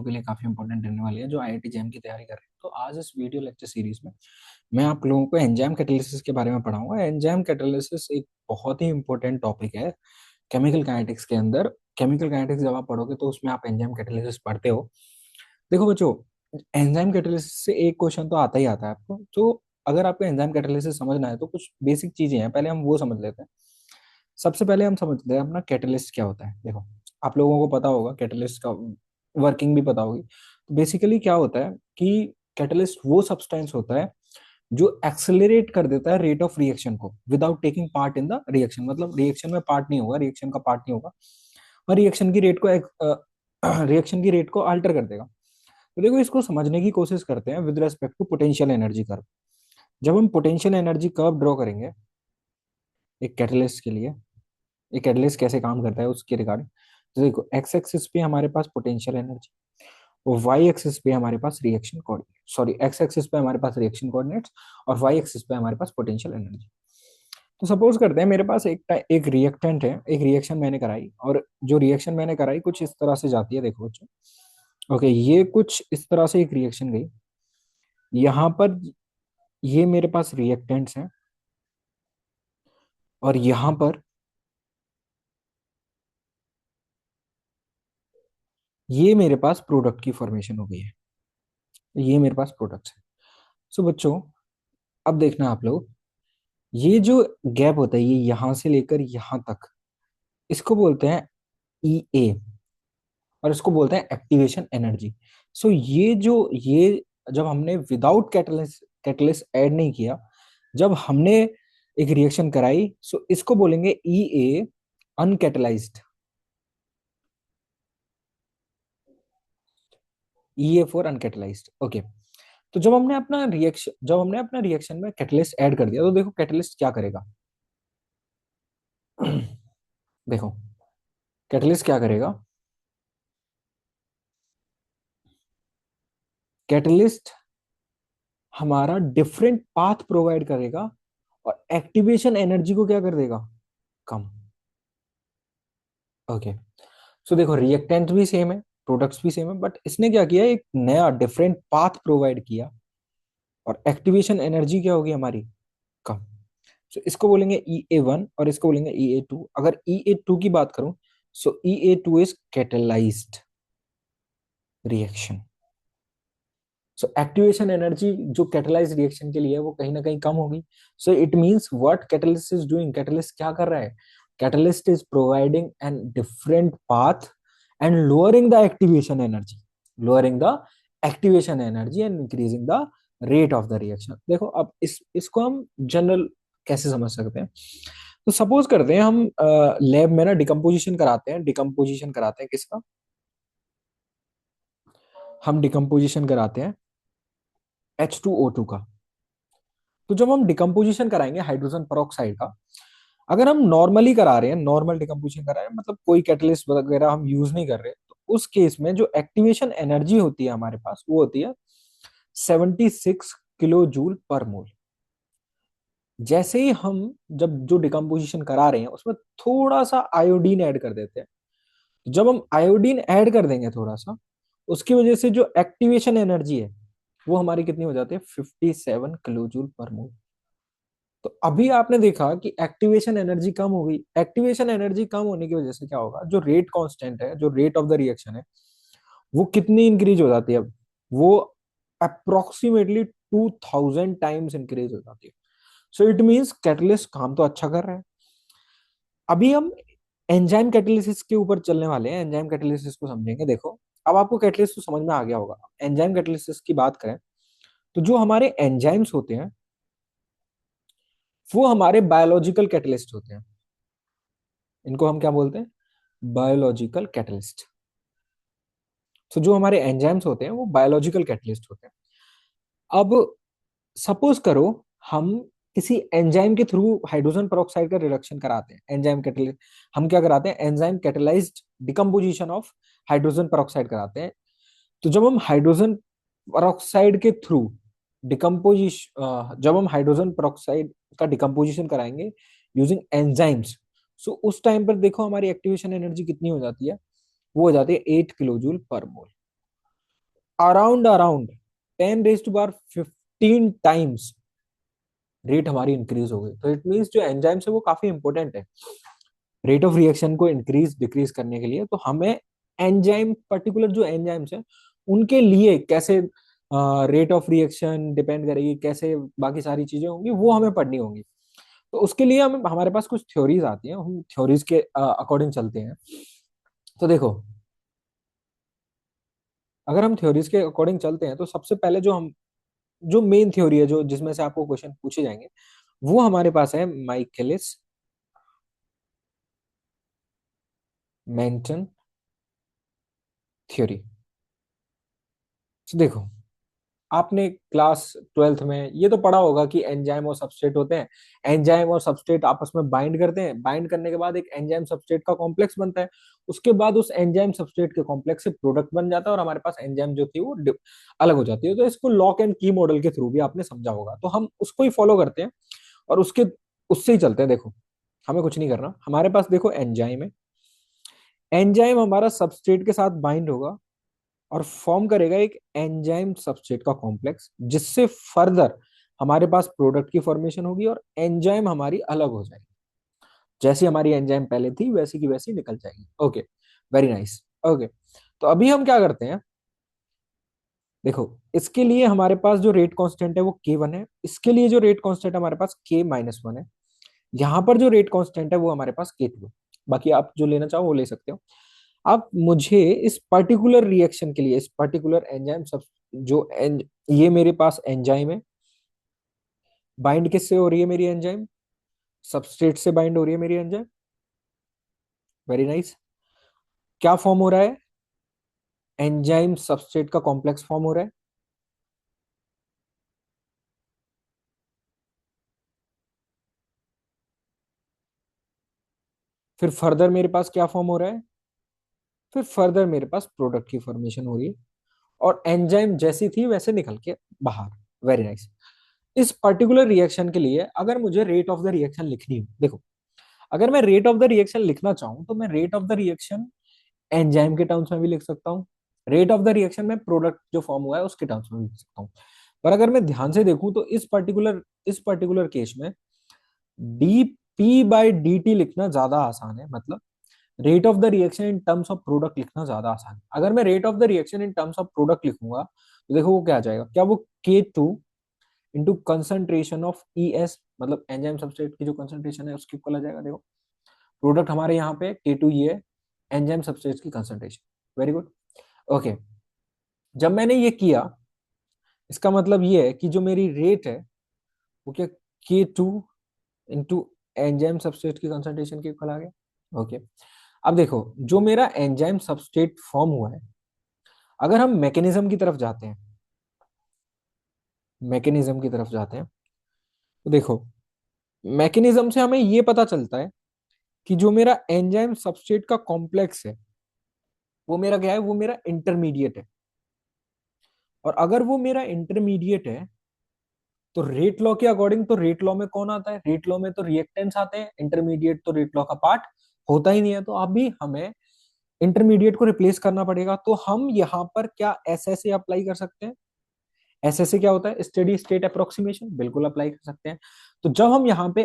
के लिए काफी इंपॉर्टेंट रहने वाली है जो आईआईटी जैम की तैयारी कर रहे हैं। तो आज इस वीडियो लेक्चर सीरीज में मैं आप लोगों को एंजाइम कैटालिसिस के बारे में पढ़ाऊंगा। एंजाइम कैटालिसिस एक बहुत ही इंपॉर्टेंट टॉपिक है केमिकल काइनेटिक्स के अंदर। केमिकल काइनेटिक्स जब आप पढ़ोगे तो उसमें आप एंजाइम कैटालिसिस पढ़ते हो। देखो बच्चों, एंजाइम कैटालिसिस से एक क्वेश्चन तो आता ही आता है आपको। तो अगर आपको एंजाइम कैटालिसिस समझना है तो कुछ बेसिक चीजें हैं, पहले हम वो समझ लेते हैं। सबसे पहले हम समझते हैं अपना कैटलिस्ट क्या होता है। देखो, आप लोगों को पता होगा कैटलिस्ट का वर्किंग भी पता होगी। तो बेसिकली क्या होता है कि कैटलिस्ट वो सब्सटेंस होता है जो एक्सेलरेट कर देता है रेट ऑफ रिएक्शन को without taking part in the reaction. मतलब रिएक्शन में पार्ट नहीं होगा, रिएक्शन का पार्ट नहीं होगा, और रिएक्शन की रेट को अल्टर कर देगा। तो देखो, इसको समझने की कोशिश करते हैं with respect to potential energy curve. जब हम पोटेंशियल एनर्जी कर्व ड्रॉ करेंगे एक कैटलिस्ट के लिए, ये कैटलिस्ट कैसे काम करता है उसके रिगार्डिंग, तो देखो एक्स एक्सिस पे हमारे पास पोटेंशियल एनर्जी और वाई एक्सिस पे हमारे पास reaction coordinate, sorry x axis पे हमारे पास रिएक्शन कोऑर्डिनेट्स और वाई एक्सिस पे हमारे पास पोटेंशियल एनर्जी। तो सपोज करते हैं मेरे पास एक रिएक्टेंट है, एक रिएक्शन मैंने कराई, और जो रिएक्शन मैंने कराई कुछ इस तरह से जाती है। देखो बच्चों, ओके, ये कुछ इस तरह से एक रिएक्शन गई। यहाँ पर ये मेरे पास रिएक्टेंट्स हैं और यहाँ पर ये मेरे पास प्रोडक्ट की फॉर्मेशन हो गई है। ये मेरे पास प्रोडक्ट्स है। सो बच्चों, अब देखना आप लोग, ये जो गैप होता है ये यहां से लेकर यहां तक, इसको बोलते हैं ई ए, और इसको बोलते हैं एक्टिवेशन एनर्जी। सो ये जब हमने विदाउट कैटलिस्ट कैटलिस्ट ऐड नहीं किया, जब हमने एक रिएक्शन कराई, सो इसको बोलेंगे E a uncatalysed, E a for uncatalysed. Okay. तो जब हमने अपना रिएक्शन में कैटलिस्ट ऐड कर दिया, तो देखो कैटलिस्ट क्या करेगा। देखो कैटलिस्ट क्या करेगा। कैटलिस्ट हमारा डिफरेंट पाथ प्रोवाइड करेगा और एक्टिवेशन एनर्जी को क्या कर देगा, कम। ओके। सो देखो, रिएक्टेंट भी सेम है, प्रोडक्ट्स भी सेम है, बट इसने क्या किया, एक नया डिफरेंट पाथ प्रोवाइड किया और एक्टिवेशन एनर्जी क्या होगी हमारी, कम। सो इसको बोलेंगे ई ए वन और इसको बोलेंगे ई ए टू। अगर ई ए टू की बात करूं, so E a two is catalysed reaction. So activation energy जो कैटलाइज रिएक्शन के लिए है वो कहीं ना कहीं कम होगी। So it means what catalyst is doing, catalyst क्या कर रहा है, catalyst is providing an different path and lowering the activation energy, lowering the activation energy and increasing the rate of the reaction. देखो अब इसको हम जनरल कैसे समझ सकते हैं। तो सपोज करते हैं हम लैब में ना डिकम्पोजिशन कराते हैं, डिकम्पोजिशन कराते हैं किसका, हम डिकम्पोजिशन कराते हैं H2O2 का। तो जब हम डिकम्पोजिशन कराएंगे हाइड्रोजन पेरोक्साइड का, अगर हम नॉर्मली करा रहे हैं, नॉर्मल डिकम्पोजिशन करा रहे हैं, मतलब कोई कैटलिस्ट वगैरह हम यूज नहीं कर रहे, तो उस केस में जो एक्टिवेशन एनर्जी होती है हमारे पास वो होती है 76 किलो जूल पर मोल। जैसे ही हम जब जो डिकम्पोजिशन करा रहे हैं उसमें थोड़ा सा आयोडीन ऐड कर देते हैं, जब हम आयोडीन ऐड कर देंगे थोड़ा सा, उसकी वजह से जो एक्टिवेशन एनर्जी है वो हमारी कितनी हो जाती है, 57 किलो जूल पर मोल। तो अभी आपने देखा कि एक्टिवेशन एनर्जी कम हो गई। एक्टिवेशन एनर्जी कम होने की वजह से क्या होगा, जो रेट कांस्टेंट है, जो रेट ऑफ द रिएक्शन है, वो कितनी इंक्रीज हो जाती है, अब वो अप्रोक्सीमेटली 2000 टाइम्स इंक्रीज हो जाती है। सो इट मींस कैटलिस्ट काम तो अच्छा कर रहा है। अभी हम एंजाइम कैटालिसिस के ऊपर चलने वाले हैं, एंजाइम कैटालिसिस को समझेंगे। देखो, अब आपको कैटालिसिस तो समझ में आ गया होगा। एंजाइम कैटालिसिस की बात करें तो जो हमारे एंजाइम्स होते हैं वो हमारे बायोलॉजिकल कैटलिस्ट होते हैं। इनको हम क्या बोलते हैं, बायोलॉजिकल कैटलिस्ट। तो जो हमारे एंजाइम्स होते हैं वो बायोलॉजिकल कैटलिस्ट होते हैं। अब सपोज करो हम किसी एंजाइम के थ्रू हाइड्रोजन पेरोक्साइड का रिडक्शन कराते हैं, एंजाइम कैटलिस्ट, हम क्या कराते हैं, enzyme catalysed decomposition of hydrogen peroxide कराते हैं। तो जब हम हाइड्रोजन पेरोक्साइड के थ्रू डिकम्पोजिशन जब हम हाइड्रोजन पेरोक्साइड का डिकम्पोजिशन कराएंगे यूजिंग एंजाइम्स, सो उस टाइम पर देखो हमारी एक्टिवेशन एनर्जी कितनी हो जाती है, वो हो जाती है 8 किलो जूल पर मोल। अराउंड अराउंड 10⁻15 टाइम्स रेट हमारी इंक्रीज हो गई। तो इट मीन्स जो एंजाइम्स है वो काफी इंपॉर्टेंट है रेट ऑफ रिएक्शन को इंक्रीज डिक्रीज करने के लिए। तो हमें एंजाइम, पर्टिकुलर जो एंजाइम्स हैं उनके लिए कैसे रेट ऑफ रिएक्शन डिपेंड करेगी, कैसे बाकी सारी चीजें होंगी, वो हमें पढ़नी होंगी। तो उसके लिए हम, हमारे पास कुछ थ्योरीज आती हैं, हम थ्योरीज के अकॉर्डिंग चलते हैं। तो देखो, अगर हम थ्योरीज के अकॉर्डिंग चलते हैं तो सबसे पहले जो मेन थ्योरी है, जो जिसमें से आपको क्वेश्चन पूछे जाएंगे, वो हमारे पास है माइकलिस मेंटन थ्योरी। तो देखो, आपने क्लास ट्वेल्थ में ये तो पढ़ा होगा कि एंजाइम और सबस्ट्रेट होते हैं। एंजाइम और सबस्ट्रेट आपस में बाइंड करते हैं, बाइंड करने के बाद एक एंजाइम सबस्ट्रेट का कॉम्प्लेक्स बनता है। उसके बाद उस एंजाइम सबस्ट्रेट के कॉम्प्लेक्स से प्रोडक्ट बन जाता है और हमारे पास एंजाइम जो थी वो अलग हो जाती है। तो इसको लॉक एंड की मॉडल के थ्रू भी आपने समझा होगा, तो हम उसको ही फॉलो करते हैं और उसके उससे ही चलते हैं। देखो, हमें कुछ नहीं करना, हमारे पास देखो एंजाइम है। एंजाइम हमारा सबस्ट्रेट के साथ बाइंड होगा और फॉर्म करेगा एक एंजाइम सबस्ट्रेट का कॉम्प्लेक्स, जिससे फर्दर हमारे पास प्रोडक्ट की फॉर्मेशन होगी और एंजाइम हमारी अलग हो जाएगी। जैसी हमारी एंजाइम पहले थी वैसी की वैसी निकल जाएगी। Okay, very nice. ओके, तो अभी हम क्या करते हैं, देखो, इसके लिए हमारे पास जो रेट कांस्टेंट है वो K1 है, इसके लिए जो रेट कांस्टेंट हमारे पास K-1 है, यहाँ पर जो रेट कांस्टेंट है वो हमारे पास K2 है। बाकी आप जो लेना चाहो वो ले सकते हो। अब मुझे इस पर्टिकुलर रिएक्शन के लिए, इस पर्टिकुलर एंजाइम सब, ये मेरे पास एंजाइम है, बाइंड किससे हो रही है मेरी एंजाइम, सबस्ट्रेट से बाइंड हो रही है मेरी एंजाइम। Very nice. क्या फॉर्म हो रहा है, एंजाइम सबस्ट्रेट का कॉम्प्लेक्स फॉर्म हो रहा है। फिर फर्दर मेरे पास क्या फॉर्म हो रहा है, फिर फर्दर मेरे पास प्रोडक्ट की फॉर्मेशन हो रही है और एंजाइम जैसी थी वैसे निकल के बाहर। Very nice. इस पर्टिकुलर रिएक्शन के लिए अगर मुझे रेट ऑफ द रिएक्शन लिखनी हो, देखो, अगर मैं रेट ऑफ द रिएक्शन लिखना चाहूं तो मैं rate of the reaction enzyme के टर्म्स में भी लिख सकता हूँ, रेट ऑफ द रिएक्शन में प्रोडक्ट जो फॉर्म हुआ है उसके टर्म्स में भी लिख सकता हूँ। पर अगर मैं ध्यान से देखूं तो इस पर्टिकुलर केस में D P by D T लिखना ज्यादा आसान है, मतलब rate of the reaction in terms of product लिखना ज्यादा आसान है। अगर मैं rate of the reaction in terms of product लिखूंगा तो देखो वो क्या आ जाएगा, क्या वो K2 into concentration of ES, मतलब एंजाइम सबस्ट्रेट की जो कंसंट्रेशन है उसके इक्वल आ जाएगा। देखो, प्रोडक्ट हमारे यहाँ पे K2 ये है, एंजाइम सबस्ट्रेट की कंसंट्रेशन। Very good. ओके, जब मैंने ये किया, इसका मतलब ये है कि जो मेरी रेट है वो क्या, K2 इंटू एंजाइम सबस्ट्रेट की कंसंट्रेशन के इक्वल आ गया। ओके, अब देखो, जो मेरा एंजाइम सबस्ट्रेट फॉर्म हुआ है, अगर हम मैकेनिज्म की तरफ जाते हैं, मैकेनिज्म की तरफ जाते हैं तो देखो, मैकेनिज्म से हमें ये पता चलता है कि जो मेरा एंजाइम सबस्ट्रेट का कॉम्प्लेक्स है वो मेरा क्या है, वो मेरा इंटरमीडिएट है। और अगर वो मेरा इंटरमीडिएट है तो रेट लॉ के अकॉर्डिंग, तो रेट लॉ में कौन आता है, रेट लॉ में तो रिएक्टेंट्स आते हैं, इंटरमीडिएट तो रेट लॉ का पार्ट होता ही नहीं है। तो अभी हमें इंटरमीडिएट को रिप्लेस करना पड़ेगा। तो हम यहाँ पर क्या एसएसए अप्लाई कर सकते हैं, एसएसए क्या होता है, स्टेडी स्टेट अप्रोक्सीमेशन, बिल्कुल अप्लाई कर सकते हैं। तो जब हम यहाँ पे